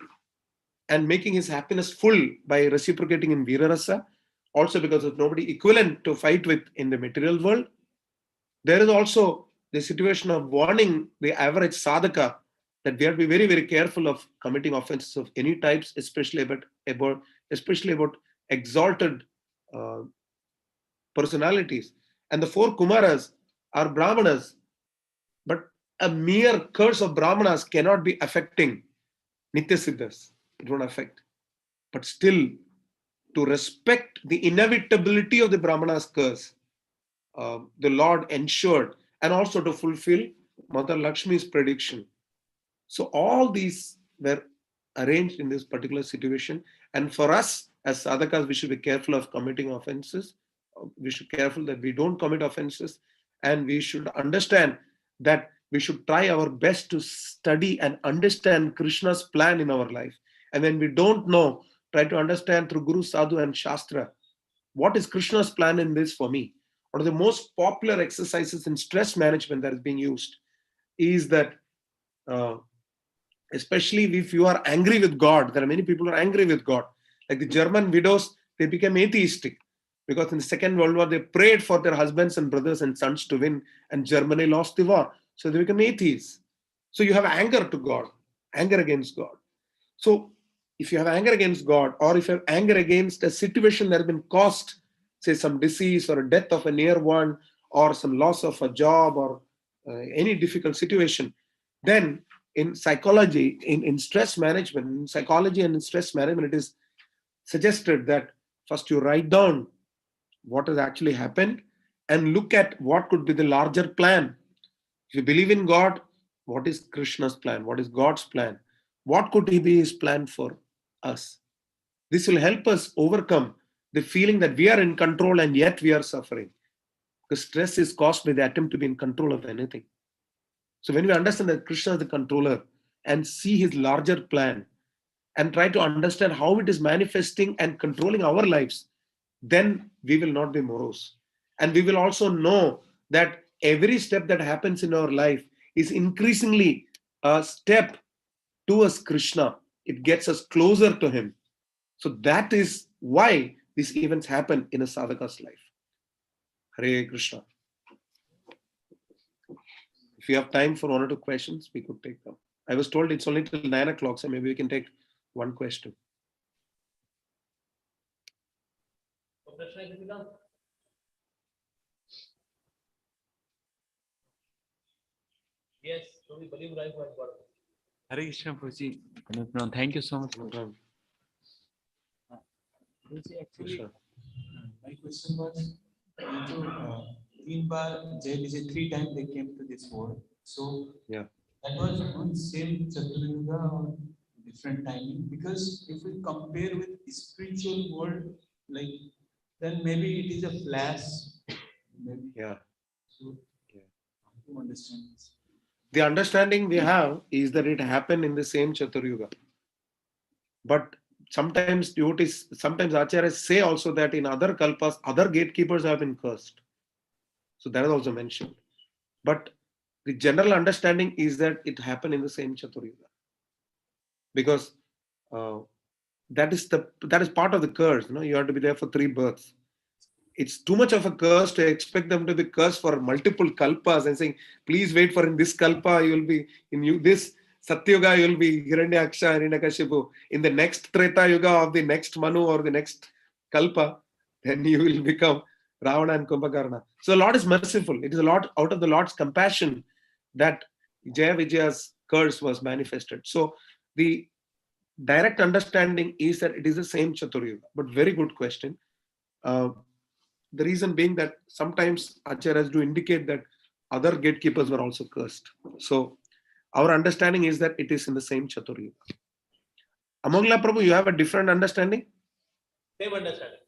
and making his happiness full by reciprocating in Virarasa. Also, because of nobody equivalent to fight with in the material world, there is also the situation of warning the average sadhaka that we have to be very, very careful of committing offenses of any types, especially about exalted personalities. And the four Kumaras are Brahmanas, but a mere curse of Brahmanas cannot be affecting Nitya Siddhas. It won't affect. But still, to respect the inevitability of the Brahmanas' curse, the Lord ensured, and also to fulfill Mother Lakshmi's prediction. So all these were arranged in this particular situation. And for us as sadhakas, we should be careful of committing offenses. We should be careful that we don't commit offenses. And we should understand that we should try our best to study and understand Krishna's plan in our life. And when we don't know, try to understand through Guru, Sadhu, and Shastra, what is Krishna's plan in this for me? One of the most popular exercises in stress management that is being used is that, especially if you are angry with God, there are many people who are angry with God. Like the German widows, they became atheistic because in the Second World War, they prayed for their husbands and brothers and sons to win, and Germany lost the war. So they became atheists. So you have anger to God, anger against God. So if you have anger against God, or if you have anger against a situation that has been caused, say some disease or a death of a near one, or some loss of a job, or any difficult situation, then in psychology, in stress management, in psychology and in stress management, it is suggested that first you write down what has actually happened and look at what could be the larger plan. If you believe in God, what is Krishna's plan? What is God's plan? What could be his plan for us? This will help us overcome the feeling that we are in control and yet we are suffering. Because stress is caused by the attempt to be in control of anything. So when we understand that Krishna is the controller and see his larger plan and try to understand how it is manifesting and controlling our lives, then we will not be morose. And we will also know that every step that happens in our life is increasingly a step towards Krishna. It gets us closer to him. So that is why these events happen in a sadhaka's life. Hare Krishna. If you have time for one or two questions, we could take them. I was told it's only till 9 o'clock, so maybe we can take one question. Yes, so we believe right one God. Hare Krishna, Prabhuji. Thank you so much. No. Prabhuji, actually, Sure. my question was, three times they came to this world. So Yeah. that was on same Chaturanga or different timing. Because if we compare with spiritual world, like then maybe it is a flash. Maybe. Yeah. So, how to understand this? The understanding we have is that it happened in the same Chaturyuga. But sometimes devotees, sometimes acharyas say also that in other kalpas, other gatekeepers have been cursed. So that is also mentioned. But the general understanding is that it happened in the same Chaturyuga. Because that is part of the curse. You have to be there for 3 births. It's too much of a curse to expect them to be cursed for multiple kalpas and saying, please wait for in this kalpa, you will be in this Satyuga, you will be Hiranyaksha, Hiranyakashipu. In the next Treta Yuga of the next Manu or the next kalpa, then you will become Ravana and Kumbhakarna. So the Lord is merciful. It is a lot out of the Lord's compassion that Jaya Vijaya's curse was manifested. So the direct understanding is that it is the same Chaturyuga. But very good question. The reason being that sometimes acharyas do indicate that other gatekeepers were also cursed. So our understanding is that it is in the same Chaturyuga. Amongla Prabhu, you have a different understanding? Same understanding.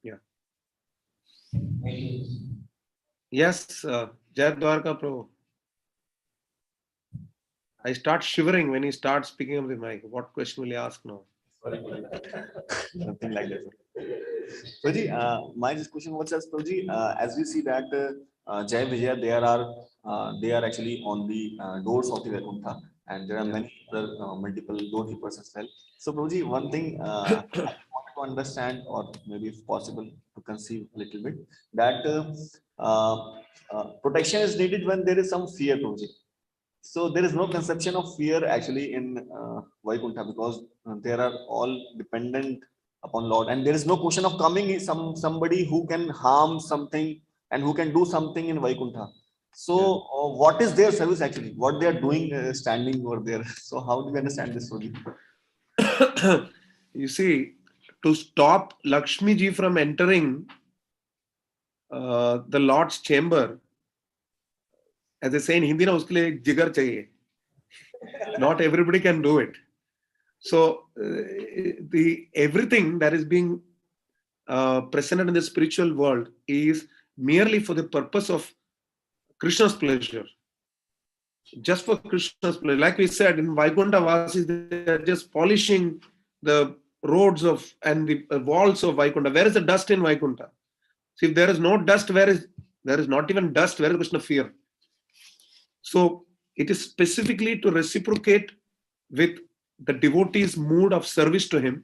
Yeah. Thank you. Yes, Jai Dwarka Prabhu. I start shivering when he starts speaking of the mic. What question will he ask now? Something like that. Prabhuji, my question was just Prabhuji, as we see that Jai Vijaya, they are actually on the doors of the Vaikuntha, and there are many other multiple doorkeepers as well. So Prabhuji, one thing I want to understand, or maybe if possible to conceive a little bit, that protection is needed when there is some fear, Prabhuji. So there is no conception of fear actually in Vaikuntha, because they are all dependent upon Lord, and there is no question of coming somebody who can harm something and who can do something in Vaikuntha. So what is their service actually? What they are doing standing over there? So how do we understand this? You see, to stop Lakshmi ji from entering the Lord's chamber, as they say in Hindi, na, uske liye jigar chahiye. Not everybody can do it. So everything that is being presented in the spiritual world is merely for the purpose of Krishna's pleasure. Just for Krishna's pleasure. Like we said, in Vaikuntha Vasis, they are just polishing the roads and the walls of Vaikuntha. Where is the dust in Vaikuntha? See, if there is no dust, there is not even dust, where is Krishna fear? So it is specifically to reciprocate with the devotee's mood of service to him.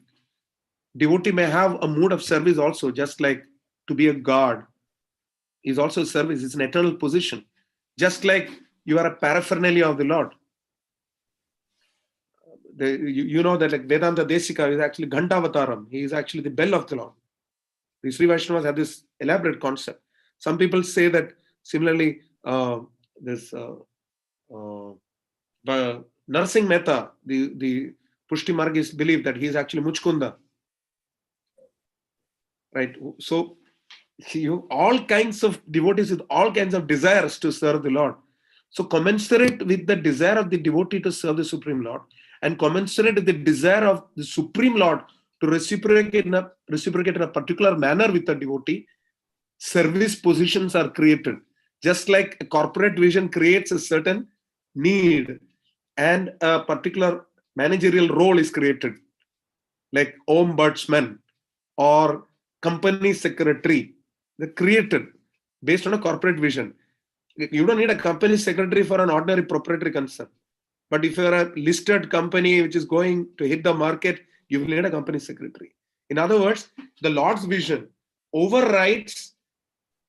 Devotee may have a mood of service also, just like to be a god is also service. It's an eternal position. Just like you are a paraphernalia of the Lord. You know that like Vedanta Desika is actually Ghantavataram. He is actually the bell of the Lord. The Sri Vaishnavas have this elaborate concept. Some people say that similarly, Narsingh Mehta, the Pushti Margis believe that he is actually Muchkunda. Right? So you all kinds of devotees with all kinds of desires to serve the Lord. So commensurate with the desire of the devotee to serve the Supreme Lord, and commensurate with the desire of the Supreme Lord to reciprocate in a particular manner with the devotee, service positions are created. Just like a corporate vision creates a certain need and a particular managerial role is created, like ombudsman or company secretary. They're created based on a corporate vision. You don't need a company secretary for an ordinary proprietary concern. But if you're a listed company which is going to hit the market, you will need a company secretary. In other words, the Lord's vision overrides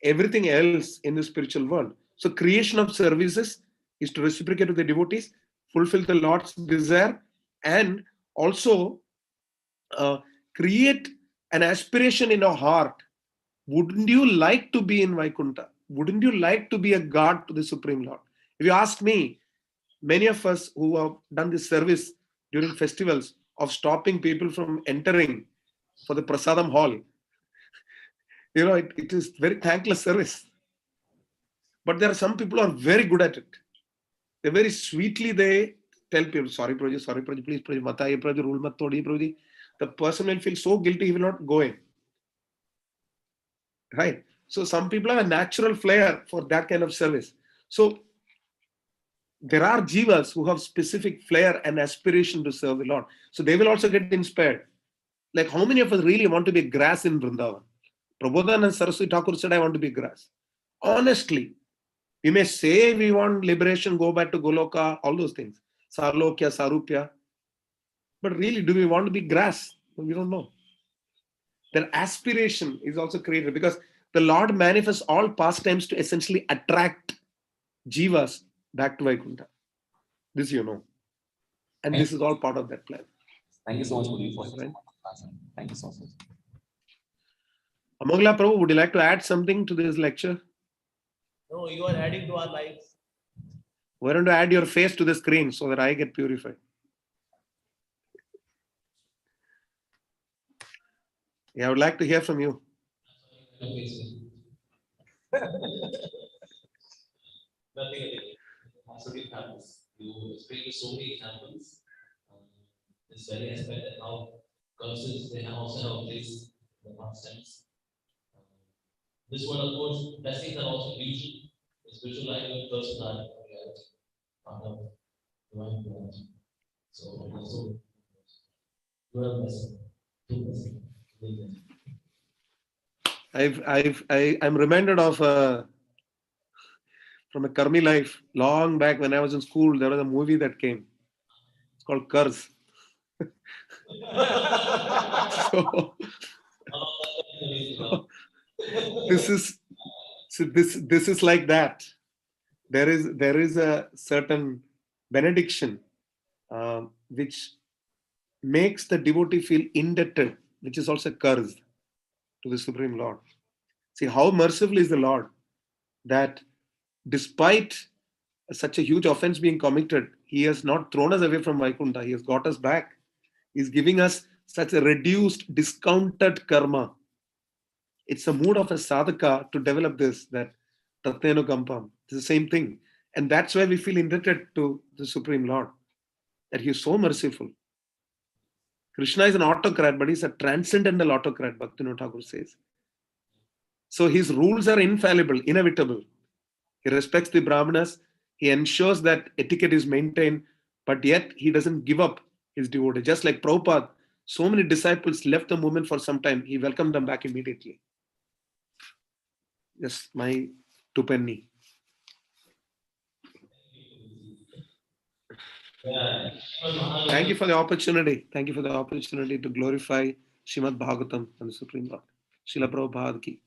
everything else in the spiritual world. So creation of services is to reciprocate with the devotees, fulfill the Lord's desire, and also create an aspiration in our heart. Wouldn't you like to be in Vaikuntha? Wouldn't you like to be a god to the Supreme Lord? If you ask me, many of us who have done this service during festivals of stopping people from entering for the Prasadam hall, it is very thankless service. But there are some people who are very good at it. They very sweetly they tell people, sorry Prabhuji, please Prabhuji, mata ye Prabhuji, rule mat todi Prabhuji. The person will feel so guilty he will not go in. Right? So some people have a natural flair for that kind of service. So there are jivas who have specific flair and aspiration to serve the Lord. So they will also get inspired. Like how many of us really want to be grass in Vrindavan? Prabodhan and Saraswati Thakur said, I want to be grass. Honestly, we may say we want liberation, go back to Goloka, all those things. Sarlokya, Sarupya. But really, do we want to be grass? We don't know. Their aspiration is also created because the Lord manifests all pastimes to essentially attract jivas back to Vaikuntha. This you know. And this is all part of that plan. Thank you so much, Puri, for Right. Thank you so much. Amogla Prabhu, would you like to add something to this lecture? No, you are adding to our lives. Why don't you add your face to the screen so that I get purified? Yeah, I would like to hear from you. Nothing. Absolutely happens. You explain so many examples. This very aspect that how curses they have also have a place in the past tense. This one, of course, blessings are also fusion. The spiritual life of person are reality. Part of divine reality. So also you are a blessing. Two blessings. I'm reminded of from a Karmi life long back when I was in school. There was a movie that came. It's called Curse. So this is like that. There is a certain benediction which makes the devotee feel indebted, which is also curse to the Supreme Lord. See how merciful is the Lord that despite such a huge offense being committed, He has not thrown us away from Vaikuntha. He has got us back. He's giving us such a reduced, discounted karma. It's the mood of a sadhaka to develop this, that Tatneno Kampam. It's the same thing. And that's why we feel indebted to the Supreme Lord, that He is so merciful. Krishna is an autocrat, but He's a transcendental autocrat, Bhaktivinoda Thakur says. So His rules are infallible, inevitable. He respects the Brahmanas. He ensures that etiquette is maintained, but yet He doesn't give up His devotee. Just like Prabhupada, so many disciples left the movement for some time. He welcomed them back immediately. Just my 2 penny. Thank you for the opportunity. Thank you for the opportunity to glorify Srimad Bhagavatam and the Supreme Lord. Srila Prabhupada ki.